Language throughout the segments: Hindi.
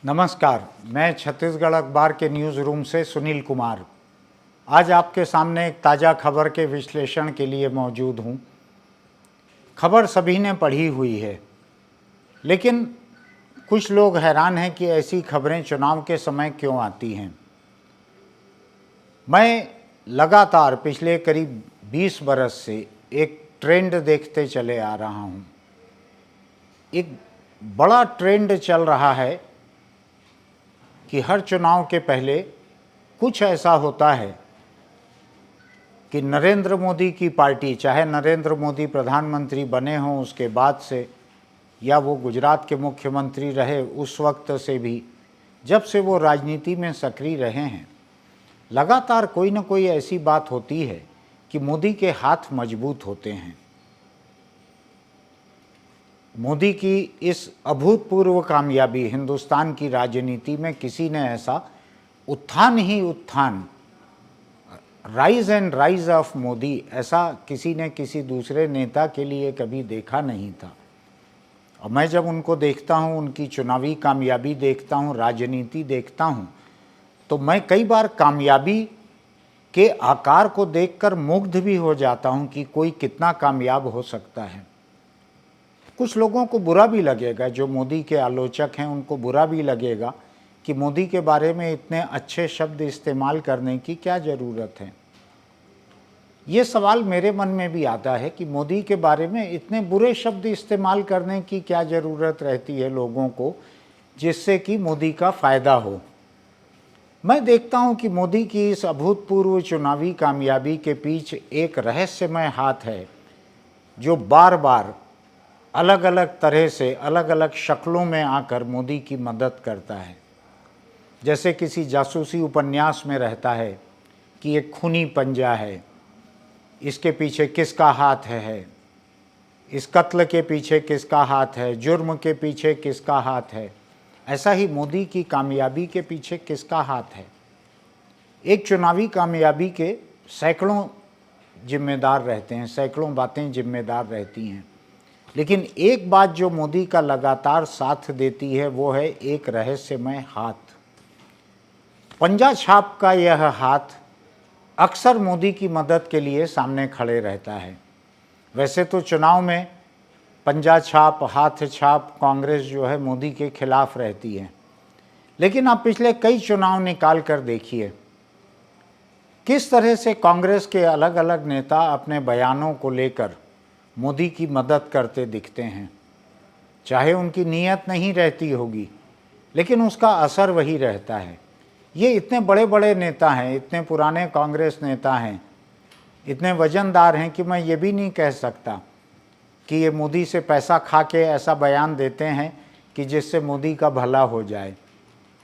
नमस्कार, मैं छत्तीसगढ़ अखबार के न्यूज़ रूम से सुनील कुमार। आज आपके सामने एक ताज़ा खबर के विश्लेषण के लिए मौजूद हूँ। खबर सभी ने पढ़ी हुई है, लेकिन कुछ लोग हैरान हैं कि ऐसी खबरें चुनाव के समय क्यों आती हैं। मैं लगातार पिछले करीब 20 बरस से एक ट्रेंड देखते चले आ रहा हूँ। एक बड़ा ट्रेंड चल रहा है कि हर चुनाव के पहले कुछ ऐसा होता है कि नरेंद्र मोदी की पार्टी, चाहे नरेंद्र मोदी प्रधानमंत्री बने हों उसके बाद से, या वो गुजरात के मुख्यमंत्री रहे उस वक्त से भी, जब से वो राजनीति में सक्रिय रहे हैं, लगातार कोई न कोई ऐसी बात होती है कि मोदी के हाथ मजबूत होते हैं। मोदी की इस अभूतपूर्व कामयाबी हिंदुस्तान की राजनीति में किसी ने ऐसा उत्थान ही उत्थान, rise and rise of Modi, ऐसा किसी ने किसी दूसरे नेता के लिए कभी देखा नहीं था। और मैं जब उनको देखता हूँ, उनकी चुनावी कामयाबी देखता हूँ, राजनीति देखता हूँ, तो मैं कई बार कामयाबी के आकार को देखकर मुग्ध भी हो जाता हूँ कि कोई कितना कामयाब हो सकता है। कुछ लोगों को बुरा भी लगेगा, जो मोदी के आलोचक हैं उनको बुरा भी लगेगा कि मोदी के बारे में इतने अच्छे शब्द इस्तेमाल करने की क्या ज़रूरत है। ये सवाल मेरे मन में भी आता है कि मोदी के बारे में इतने बुरे शब्द इस्तेमाल करने की क्या ज़रूरत रहती है लोगों को, जिससे कि मोदी का फ़ायदा हो। मैं देखता हूँ कि मोदी की इस अभूतपूर्व चुनावी कामयाबी के पीछे एक रहस्यमय हाथ है, जो बार बार अलग अलग तरह से, अलग अलग शक्लों में आकर मोदी की मदद करता है। जैसे किसी जासूसी उपन्यास में रहता है कि एक खूनी पंजा है, इसके पीछे किसका हाथ है, इस कत्ल के पीछे किसका हाथ है, जुर्म के पीछे किसका हाथ है। ऐसा ही मोदी की कामयाबी के पीछे किसका हाथ है। एक चुनावी कामयाबी के सैकड़ों जिम्मेदार रहते हैं, सैकड़ों बातें जिम्मेदार रहती हैं, लेकिन एक बात जो मोदी का लगातार साथ देती है वो है एक रहस्यमय हाथ। पंजा छाप का यह हाथ अक्सर मोदी की मदद के लिए सामने खड़े रहता है। वैसे तो चुनाव में पंजा छाप, हाथ छाप कांग्रेस जो है मोदी के खिलाफ रहती है, लेकिन आप पिछले कई चुनाव निकाल कर देखिए किस तरह से कांग्रेस के अलग अलग नेता अपने बयानों को लेकर मोदी की मदद करते दिखते हैं। चाहे उनकी नीयत नहीं रहती होगी, लेकिन उसका असर वही रहता है। ये इतने बड़े बड़े नेता हैं, इतने पुराने कांग्रेस नेता हैं, इतने वजनदार हैं कि मैं ये भी नहीं कह सकता कि ये मोदी से पैसा खा के ऐसा बयान देते हैं कि जिससे मोदी का भला हो जाए।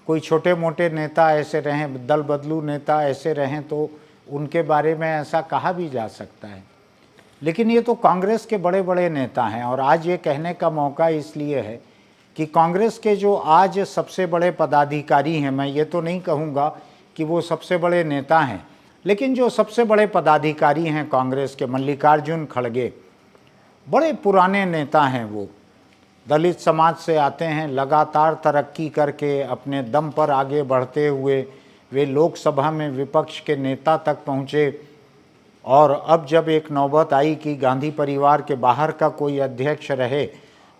कोई छोटे मोटे नेता ऐसे रहें, दल बदलू नेता ऐसे रहें, तो उनके बारे में ऐसा कहा भी जा सकता है, लेकिन ये तो कांग्रेस के बड़े बड़े नेता हैं। और आज ये कहने का मौका इसलिए है कि कांग्रेस के जो आज सबसे बड़े पदाधिकारी हैं, मैं ये तो नहीं कहूँगा कि वो सबसे बड़े नेता हैं, लेकिन जो सबसे बड़े पदाधिकारी हैं कांग्रेस के, मल्लिकार्जुन खड़गे, बड़े पुराने नेता हैं। वो दलित समाज से आते हैं, लगातार तरक्की करके अपने दम पर आगे बढ़ते हुए वे लोकसभा में विपक्ष के नेता तक पहुँचे। और अब जब एक नौबत आई कि गांधी परिवार के बाहर का कोई अध्यक्ष रहे,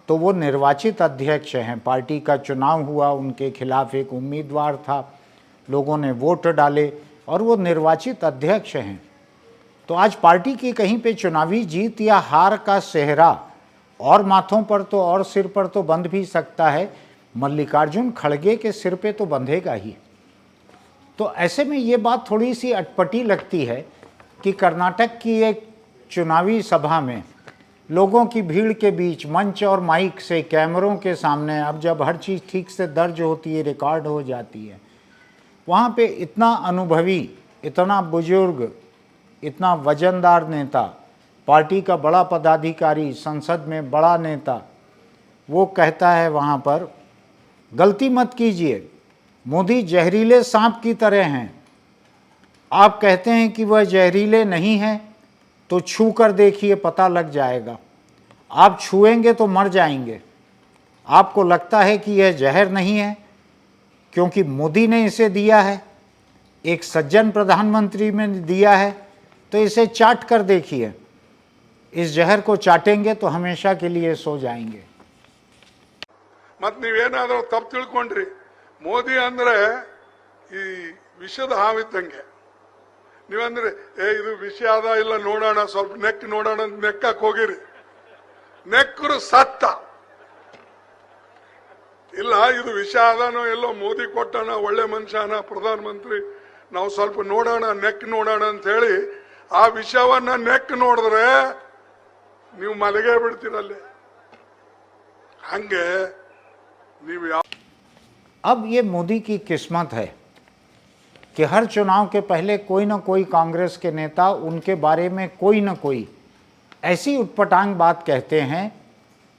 तो वो निर्वाचित अध्यक्ष हैं। पार्टी का चुनाव हुआ, उनके खिलाफ एक उम्मीदवार था, लोगों ने वोट डाले और वो निर्वाचित अध्यक्ष हैं। तो आज पार्टी की कहीं पे चुनावी जीत या हार का सेहरा और माथों पर तो और सिर पर तो बंध भी सकता है, मल्लिकार्जुन खड़गे के सिर पे तो बंधेगा ही। तो ऐसे में ये बात थोड़ी सी अटपटी लगती है कि कर्नाटक की एक चुनावी सभा में लोगों की भीड़ के बीच मंच और माइक से, कैमरों के सामने, अब जब हर चीज़ ठीक से दर्ज होती है, रिकॉर्ड हो जाती है, वहाँ पे इतना अनुभवी, इतना बुजुर्ग, इतना वजनदार नेता, पार्टी का बड़ा पदाधिकारी, संसद में बड़ा नेता, वो कहता है वहाँ पर, गलती मत कीजिए, मोदी जहरीले सांप की तरह हैं। आप कहते हैं कि वह जहरीले नहीं हैं, तो छू कर देखिए, पता लग जाएगा। आप छुएंगे तो मर जाएंगे। आपको लगता है कि यह जहर नहीं है, क्योंकि मोदी ने इसे दिया है, एक सज्जन प्रधानमंत्री में दिया है, तो इसे चाट कर देखिए। इस जहर को चाटेंगे तो हमेशा के लिए सो जाएंगे। मत नीवेनाद्रू तप्पु तिಳ್ಕೊಂಡ್ರಿ ಮೋದಿ ಅಂದ್ರೆ ಈ ವಿಷದ ಹಾವಿದ್ದಂಗೆ ನೀವಂದ್ರೆ ಇದು ವಿಷ ಅದ ಇಲ್ಲ ನೋಡೋಣ ಸ್ವಲ್ಪ ನೆಕ್ ನೋಡೋಣ ಅಂತ ನೆಕ್ಕಕ್ಕೆ ಹೋಗಿರಿ ನೆಕ್ಕರು ಸತ್ತ ಇಲ್ಲ ಇದು ವಿಷ ಅದಾನೋ ಎಲ್ಲೋ ಮೋದಿ ಕೊಟ್ಟನ ಒಳ್ಳೆ ಮನುಷ್ಯನ ಪ್ರಧಾನ ಮಂತ್ರಿ ನಾವು ಸ್ವಲ್ಪ ನೋಡೋಣ ನೆಕ್ ನೋಡೋಣ ಅಂತ ಹೇಳಿ ಆ ವಿಷವನ್ನ ನೆಕ್ ನೋಡಿದ್ರೆ ನೀವು ಮಲಗೇ ಬಿಡ್ತೀರಲ್ಲೇ ಹಂಗೆ अब ये मोदी की किस्मत है कि हर चुनाव के पहले कोई ना कोई कांग्रेस के नेता उनके बारे में कोई ना कोई ऐसी उटपटांग बात कहते हैं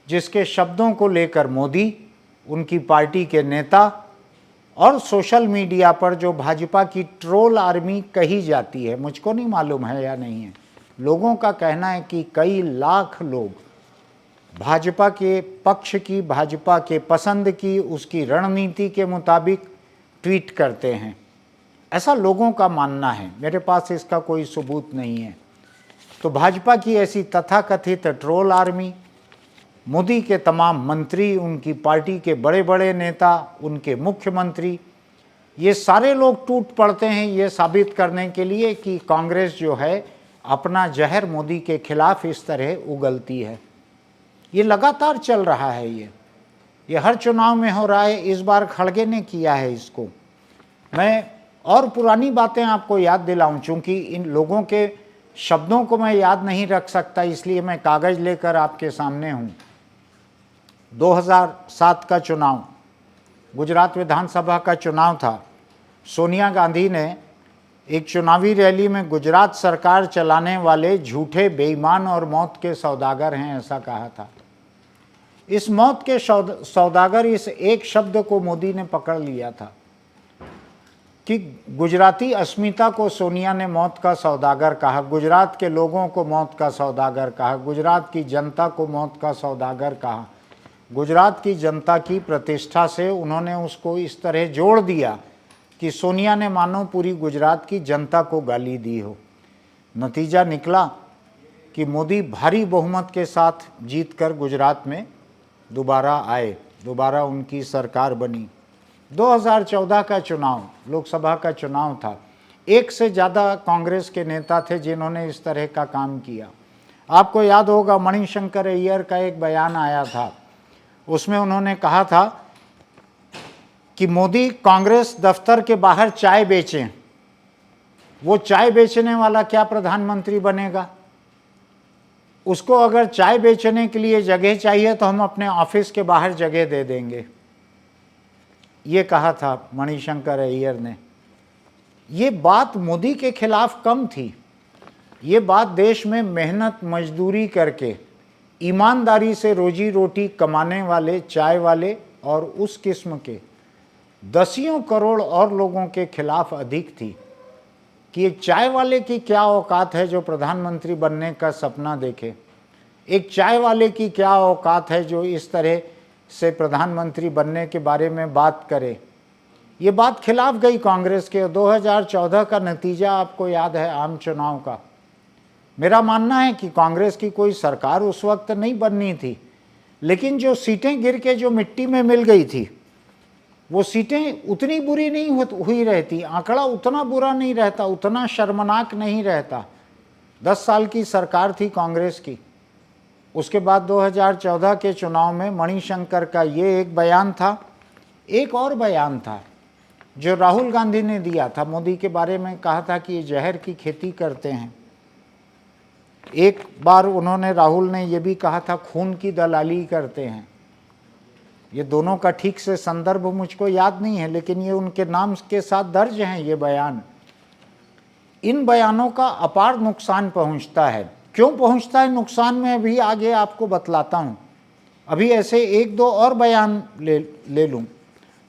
जिसके शब्दों को लेकर मोदी, उनकी पार्टी के नेता और सोशल मीडिया पर जो भाजपा की ट्रोल आर्मी कही जाती है, मुझको नहीं मालूम है या नहीं है, लोगों का कहना है कि कई लाख लोग भाजपा के पक्ष की, भाजपा के पसंद की, उसकी रणनीति के मुताबिक ट्वीट करते हैं, ऐसा लोगों का मानना है। मेरे पास इसका कोई सबूत नहीं है। तो भाजपा की ऐसी तथाकथित ट्रोल आर्मी, मोदी के तमाम मंत्री, उनकी पार्टी के बड़े बड़े नेता, उनके मुख्यमंत्री, ये सारे लोग टूट पड़ते हैं ये साबित करने के लिए कि कांग्रेस जो है अपना जहर मोदी के खिलाफ इस तरह उगलती है। ये लगातार चल रहा है, ये हर चुनाव में हो रहा है। इस बार खड़गे ने किया है इसको। मैं और पुरानी बातें आपको याद दिलाऊं, चूंकि इन लोगों के शब्दों को मैं याद नहीं रख सकता, इसलिए मैं कागज़ लेकर आपके सामने हूं। 2007 का चुनाव, गुजरात विधानसभा का चुनाव था। सोनिया गांधी ने एक चुनावी रैली में गुजरात सरकार चलाने वाले झूठे, बेईमान और मौत के सौदागर हैं ऐसा कहा था। इस मौत के सौदागर, इस एक शब्द को मोदी ने पकड़ लिया था कि गुजराती अस्मिता को सोनिया ने मौत का सौदागर कहा, गुजरात के लोगों को मौत का सौदागर कहा, गुजरात की जनता को मौत का सौदागर कहा। गुजरात की जनता की प्रतिष्ठा से उन्होंने उसको इस तरह जोड़ दिया कि सोनिया ने मानो पूरी गुजरात की जनता को गाली दी हो। नतीजा निकला कि मोदी भारी बहुमत के साथ जीतकर गुजरात में दोबारा आए, दोबारा उनकी सरकार बनी। 2014 का चुनाव, लोकसभा का चुनाव था। एक से ज़्यादा कांग्रेस के नेता थे जिन्होंने इस तरह का काम किया। आपको याद होगा मणिशंकर अय्यर का एक बयान आया था, उसमें उन्होंने कहा था कि मोदी कांग्रेस दफ्तर के बाहर चाय बेचें। वो चाय बेचने वाला क्या प्रधानमंत्री बनेगा? उसको अगर चाय बेचने के लिए जगह चाहिए तो हम अपने ऑफिस के बाहर जगह दे देंगे, ये कहा था मणिशंकर अय्यर ने। ये बात मोदी के खिलाफ कम थी, ये बात देश में मेहनत मजदूरी करके ईमानदारी से रोजी रोटी कमाने वाले चाय वाले और उस किस्म के दसियों करोड़ और लोगों के खिलाफ अधिक थी कि एक चाय वाले की क्या औकात है जो प्रधानमंत्री बनने का सपना देखे, एक चाय वाले की क्या औकात है जो इस तरह से प्रधानमंत्री बनने के बारे में बात करे। ये बात खिलाफ गई कांग्रेस के। 2014 का नतीजा आपको याद है, आम चुनाव का। मेरा मानना है कि कांग्रेस की कोई सरकार उस वक्त नहीं बननी थी, लेकिन जो सीटें गिर के जो मिट्टी में मिल गई थी, वो सीटें उतनी बुरी नहीं हुई रहती, आंकड़ा उतना बुरा नहीं रहता, उतना शर्मनाक नहीं रहता। 10 साल की सरकार थी कांग्रेस की। उसके बाद 2014 के चुनाव में मणिशंकर का ये एक बयान था। एक और बयान था जो राहुल गांधी ने दिया था, मोदी के बारे में कहा था कि ये जहर की खेती करते हैं। एक बार उन्होंने, राहुल ने ये भी कहा था खून की दलाली करते हैं। ये दोनों का ठीक से संदर्भ मुझको याद नहीं है, लेकिन ये उनके नाम के साथ दर्ज हैं ये बयान। इन बयानों का अपार नुकसान पहुंचता है। क्यों पहुंचता है नुकसान, मैं अभी आगे आपको बतलाता हूं। अभी ऐसे एक दो और बयान ले लूं।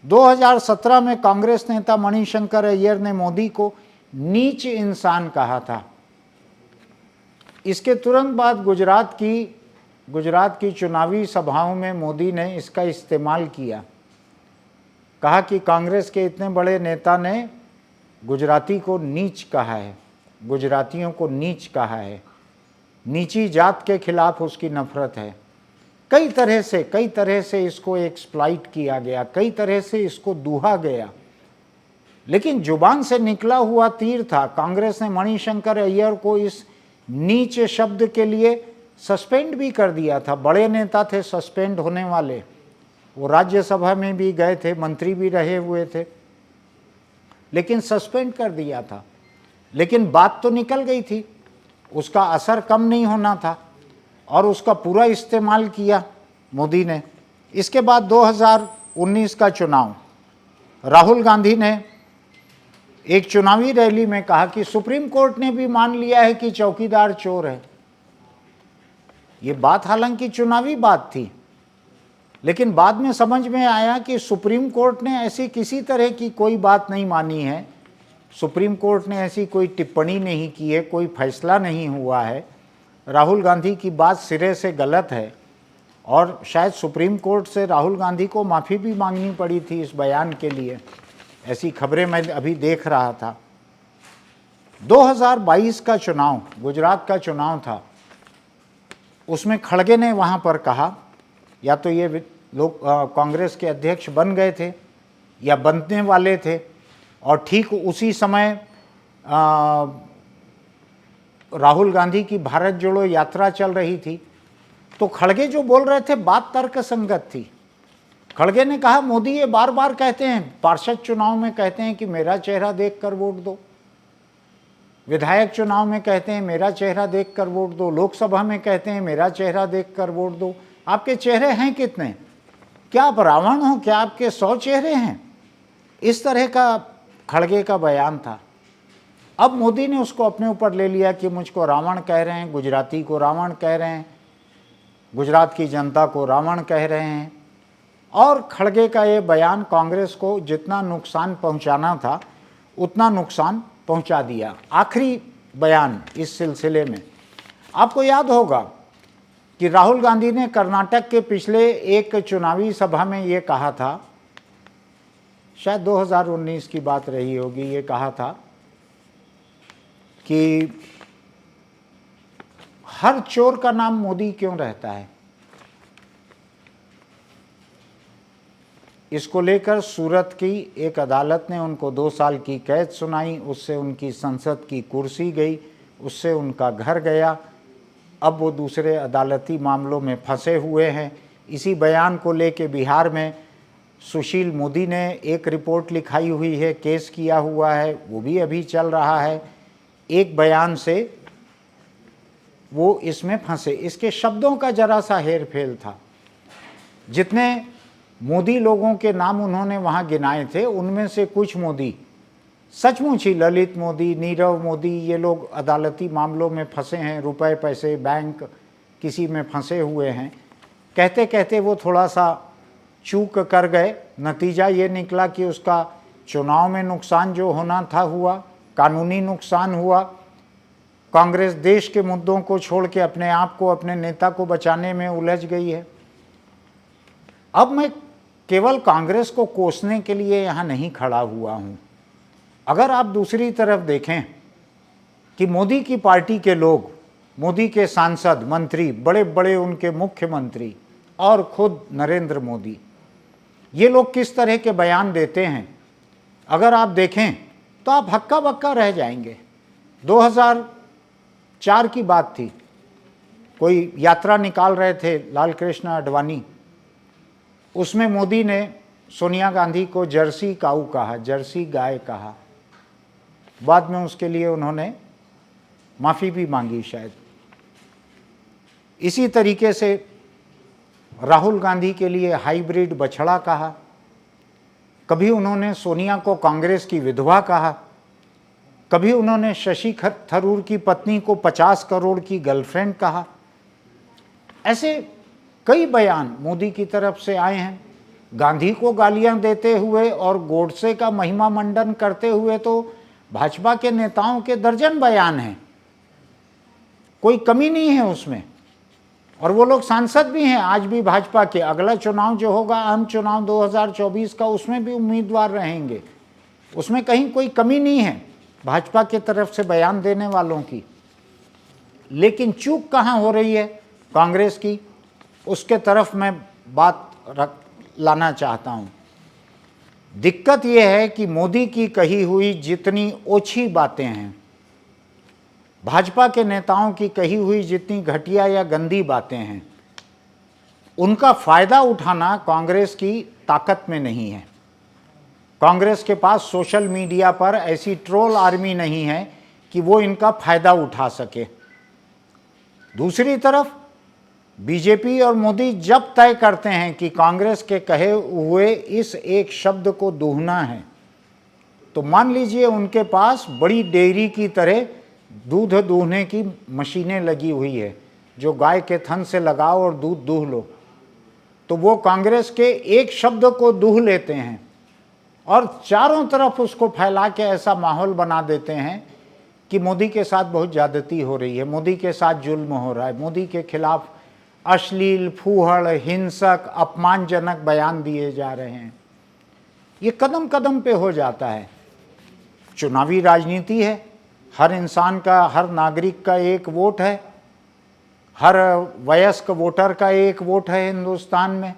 2017 में कांग्रेस नेता मणिशंकर अय्यर ने मोदी को नीच इंसान कहा था। इसके तुरंत बाद गुजरात की चुनावी सभाओं में मोदी ने इसका इस्तेमाल किया। कहा कि कांग्रेस के इतने बड़े नेता ने गुजराती को नीच कहा है, गुजरातियों को नीच कहा है, नीची जात के खिलाफ उसकी नफरत है। कई तरह से इसको एक्सप्लॉइट किया गया, कई तरह से इसको दूहा गया, लेकिन जुबान से निकला हुआ तीर था। कांग्रेस ने मणिशंकर अय्यर को इस नीच शब्द के लिए सस्पेंड भी कर दिया था। बड़े नेता थे सस्पेंड होने वाले, वो राज्यसभा में भी गए थे, मंत्री भी रहे हुए थे, लेकिन सस्पेंड कर दिया था। लेकिन बात तो निकल गई थी, उसका असर कम नहीं होना था और उसका पूरा इस्तेमाल किया मोदी ने। इसके बाद 2019 का चुनाव, राहुल गांधी ने एक चुनावी रैली में कहा कि सुप्रीम कोर्ट ने भी मान लिया है कि चौकीदार चोर है। ये बात हालांकि चुनावी बात थी, लेकिन बाद में समझ में आया कि सुप्रीम कोर्ट ने ऐसी किसी तरह की कोई बात नहीं मानी है, सुप्रीम कोर्ट ने ऐसी कोई टिप्पणी नहीं की है, कोई फैसला नहीं हुआ है। राहुल गांधी की बात सिरे से गलत है और शायद सुप्रीम कोर्ट से राहुल गांधी को माफ़ी भी मांगनी पड़ी थी इस बयान के लिए, ऐसी खबरें मैं अभी देख रहा था। 2022 का चुनाव, गुजरात का चुनाव था, उसमें खड़गे ने वहाँ पर कहा, या तो ये लोग कांग्रेस के अध्यक्ष बन गए थे या बनने वाले थे, और ठीक उसी समय राहुल गांधी की भारत जोड़ो यात्रा चल रही थी। तो खड़गे जो बोल रहे थे बात तर्क संगत थी। खड़गे ने कहा मोदी ये बार बार कहते हैं, पार्षद चुनाव में कहते हैं कि मेरा चेहरा देखकर वोट दो, विधायक चुनाव में कहते हैं मेरा चेहरा देखकर वोट दो, लोकसभा में कहते हैं मेरा चेहरा देखकर वोट दो। आपके चेहरे हैं कितने? क्या आप रावण हो? क्या आपके 100 चेहरे हैं? इस तरह का खड़गे का बयान था। अब मोदी ने उसको अपने ऊपर ले लिया कि मुझको रावण कह रहे हैं, गुजराती को रावण कह रहे हैं, गुजरात की जनता को रावण कह रहे हैं। और खड़गे का ये बयान कांग्रेस को जितना नुकसान पहुंचाना था उतना नुकसान पहुंचा दिया। आखिरी बयान इस सिलसिले में, आपको याद होगा कि राहुल गांधी ने कर्नाटक के पिछले एक चुनावी सभा में ये कहा था, शायद 2019 की बात रही होगी, ये कहा था कि हर चोर का नाम मोदी क्यों रहता है। इसको लेकर सूरत की एक अदालत ने उनको 2 साल की कैद सुनाई, उससे उनकी संसद की कुर्सी गई, उससे उनका घर गया। अब वो दूसरे अदालती मामलों में फंसे हुए हैं। इसी बयान को लेके बिहार में सुशील मोदी ने एक रिपोर्ट लिखाई हुई है, केस किया हुआ है, वो भी अभी चल रहा है। एक बयान से वो इसमें फंसे, इसके शब्दों का जरा सा हेर फेर था। जितने मोदी लोगों के नाम उन्होंने वहाँ गिनाए थे, उनमें से कुछ मोदी सचमुच ही, ललित मोदी, नीरव मोदी, ये लोग अदालती मामलों में फंसे हैं, रुपए पैसे बैंक किसी में फंसे हुए हैं। कहते कहते वो थोड़ा सा चूक कर गए। नतीजा ये निकला कि उसका चुनाव में नुकसान जो होना था हुआ, कानूनी नुकसान हुआ। कांग्रेस देश के मुद्दों को छोड़ के अपने आप को, अपने नेता को बचाने में उलझ गई है। अब मैं केवल कांग्रेस को कोसने के लिए यहाँ नहीं खड़ा हुआ हूँ। अगर आप दूसरी तरफ देखें कि मोदी की पार्टी के लोग, मोदी के सांसद, मंत्री, बड़े बड़े उनके मुख्यमंत्री और खुद नरेंद्र मोदी, ये लोग किस तरह के बयान देते हैं, अगर आप देखें तो आप हक्का बक्का रह जाएंगे। 2004 की बात थी, कोई यात्रा निकाल रहे थे लाल कृष्ण आडवाणी, उसमें मोदी ने सोनिया गांधी को जर्सी काऊ कहा, जर्सी गाय कहा। बाद में उसके लिए उन्होंने माफ़ी भी मांगी शायद। इसी तरीके से राहुल गांधी के लिए हाइब्रिड बछड़ा कहा। कभी उन्होंने सोनिया को कांग्रेस की विधवा कहा, कभी उन्होंने शशि थरूर की पत्नी को 50 करोड़ की गर्लफ्रेंड कहा। ऐसे कई बयान मोदी की तरफ से आए हैं। गांधी को गालियां देते हुए और गोडसे का महिमा मंडन करते हुए तो भाजपा के नेताओं के दर्जन बयान हैं, कोई कमी नहीं है उसमें। और वो लोग सांसद भी हैं आज भी भाजपा के। अगला चुनाव जो होगा आम चुनाव 2024 का, उसमें भी उम्मीदवार रहेंगे, उसमें कहीं कोई कमी नहीं है भाजपा की तरफ से बयान देने वालों की। लेकिन चूक कहाँ हो रही है कांग्रेस की, उसके तरफ मैं बात लाना चाहता हूँ। दिक्कत यह है कि मोदी की कही हुई जितनी ओछी बातें हैं, भाजपा के नेताओं की कही हुई जितनी घटिया या गंदी बातें हैं, उनका फायदा उठाना कांग्रेस की ताकत में नहीं है। कांग्रेस के पास सोशल मीडिया पर ऐसी ट्रोल आर्मी नहीं है कि वो इनका फायदा उठा सके। दूसरी तरफ बीजेपी और मोदी जब तय करते हैं कि कांग्रेस के कहे हुए इस एक शब्द को दूहना है, तो मान लीजिए उनके पास बड़ी डेयरी की तरह दूध दूहने की मशीनें लगी हुई है, जो गाय के थन से लगाओ और दूध दूह लो, तो वो कांग्रेस के एक शब्द को दूह लेते हैं और चारों तरफ उसको फैला के ऐसा माहौल बना देते हैं कि मोदी के साथ बहुत ज़्यादती हो रही है, मोदी के साथ जुल्म हो रहा है, मोदी के खिलाफ अश्लील, फूहड़, हिंसक, अपमानजनक बयान दिए जा रहे हैं। ये कदम कदम पे हो जाता है। चुनावी राजनीति है, हर इंसान का, हर नागरिक का एक वोट है, हर वयस्क वोटर का एक वोट है हिंदुस्तान में।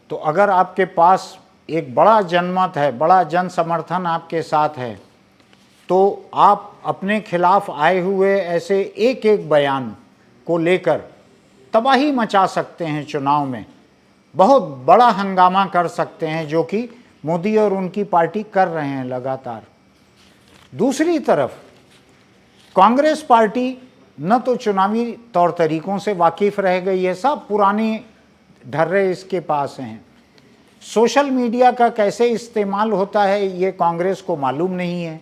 तो अगर आपके पास एक बड़ा जनमत है, बड़ा जन समर्थन आपके साथ है, तो आप अपने खिलाफ आए हुए ऐसे एक एक बयान को लेकर तबाही मचा सकते हैं, चुनाव में बहुत बड़ा हंगामा कर सकते हैं, जो कि मोदी और उनकी पार्टी कर रहे हैं लगातार। दूसरी तरफ कांग्रेस पार्टी न तो चुनावी तौर तरीकों से वाकिफ रह गई है, सब पुराने ढर्रे इसके पास हैं। सोशल मीडिया का कैसे इस्तेमाल होता है ये कांग्रेस को मालूम नहीं है।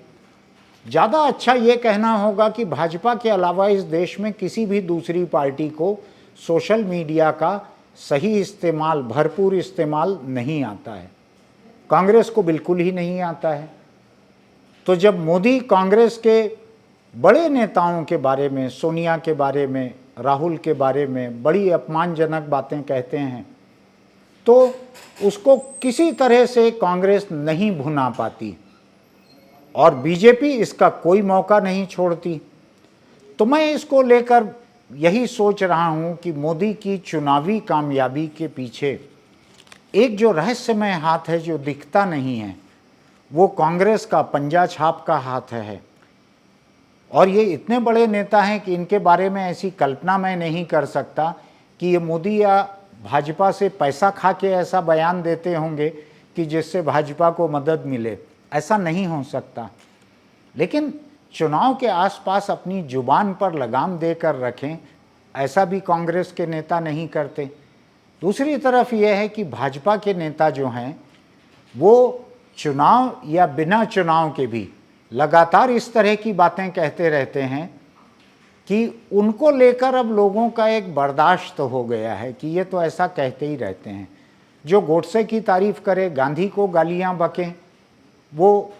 ज़्यादा अच्छा ये कहना होगा कि भाजपा के अलावा इस देश में किसी भी दूसरी पार्टी को सोशल मीडिया का सही इस्तेमाल, भरपूर इस्तेमाल नहीं आता है। कांग्रेस को बिल्कुल ही नहीं आता है। तो जब मोदी कांग्रेस के बड़े नेताओं के बारे में, सोनिया के बारे में, राहुल के बारे में बड़ी अपमानजनक बातें कहते हैं, तो उसको किसी तरह से कांग्रेस नहीं भुना पाती और बीजेपी इसका कोई मौका नहीं छोड़ती। तो मैं इसको लेकर यही सोच रहा हूं कि मोदी की चुनावी कामयाबी के पीछे एक जो रहस्यमय हाथ है जो दिखता नहीं है, वो कांग्रेस का पंजा छाप का हाथ है। और ये इतने बड़े नेता हैं कि इनके बारे में ऐसी कल्पना मैं नहीं कर सकता कि ये मोदी या भाजपा से पैसा खा के ऐसा बयान देते होंगे कि जिससे भाजपा को मदद मिले। ऐसा नहीं हो सकता। लेकिन चुनाव के आसपास अपनी जुबान पर लगाम देकर रखें, ऐसा भी कांग्रेस के नेता नहीं करते। दूसरी तरफ यह है कि भाजपा के नेता जो हैं वो चुनाव या बिना चुनाव के भी लगातार इस तरह की बातें कहते रहते हैं कि उनको लेकर अब लोगों का एक बर्दाश्त हो गया है कि ये तो ऐसा कहते ही रहते हैं। जो गोडसे की तारीफ करे, गांधी को गालियां बकें, वो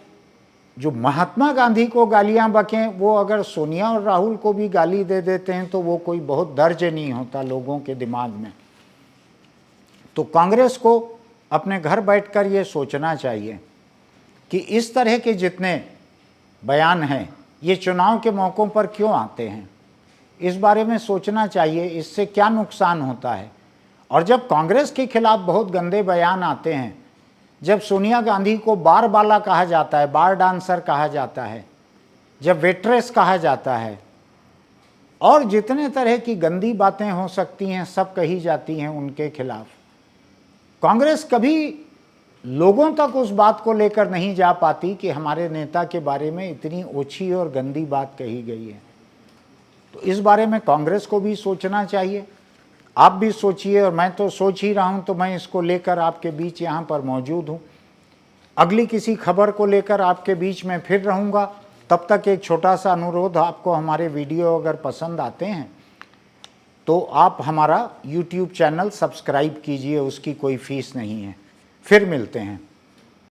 जो महात्मा गांधी को गालियां बकें, वो अगर सोनिया और राहुल को भी गाली दे देते हैं तो वो कोई बहुत दर्ज नहीं होता लोगों के दिमाग में। तो कांग्रेस को अपने घर बैठकर ये सोचना चाहिए कि इस तरह के जितने बयान हैं ये चुनाव के मौक़ों पर क्यों आते हैं, इस बारे में सोचना चाहिए, इससे क्या नुकसान होता है। और जब कांग्रेस के खिलाफ बहुत गंदे बयान आते हैं, जब सोनिया गांधी को बार बाला कहा जाता है, बार डांसर कहा जाता है, जब वेट्रेस कहा जाता है और जितने तरह की गंदी बातें हो सकती हैं सब कही जाती हैं उनके खिलाफ, कांग्रेस कभी लोगों तक उस बात को लेकर नहीं जा पाती कि हमारे नेता के बारे में इतनी ओछी और गंदी बात कही गई है। तो इस बारे में कांग्रेस को भी सोचना चाहिए। आप भी सोचिए और मैं तो सोच ही रहा हूं, तो मैं इसको लेकर आपके बीच यहां पर मौजूद हूं। अगली किसी खबर को लेकर आपके बीच में फिर रहूंगा। तब तक एक छोटा सा अनुरोध, आपको हमारे वीडियो अगर पसंद आते हैं तो आप हमारा YouTube चैनल सब्सक्राइब कीजिए, उसकी कोई फीस नहीं है। फिर मिलते हैं।